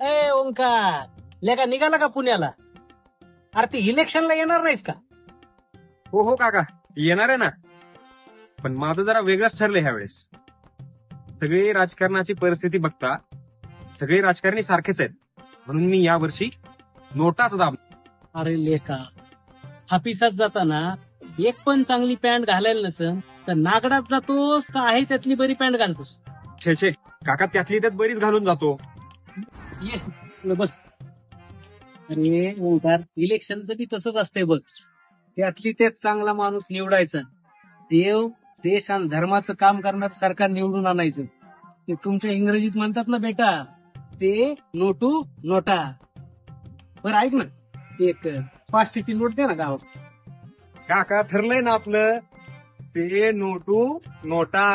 ए ओंकार, लेका निघाला का पुण्याला? अरे ती इलेक्शनला येणार नाहीस का? हो हो काका, येणार आहे ना. पण माझं जरा वेगळंच ठरलंय ह्यावेळेस. सगळी राजकारणाची परिस्थिती बघता सगळे राजकारणी सारखेच आहेत, म्हणून मी यावर्षी नोटाच दाब. अरे लेका, हापिसात जाताना एक पण चांगली पॅन्ट घालायला नसन तर नागडात जातोस का आहे त्यातली बरी पॅन्ट घालतोस? छे छे काका, त्यातली त्यात बरीच घालून जातो. ये इकडं बस. अरे ओंकार, इलेक्शनचं बी तसंच असतंय बघ. त्यातली त्यात चांगला माणूस निवडायचा. देव, देश आणि धर्माचं काम करणार सरकार निवडून आणायचं. ते तुमच्या इंग्रजीत म्हणतात ना बेटा, से नो टू नोटा. बरं ऐक ना, एक 500ची नोट दे ना गावात. काका, ठरलंय ना आपलं, से नो टू नोटा.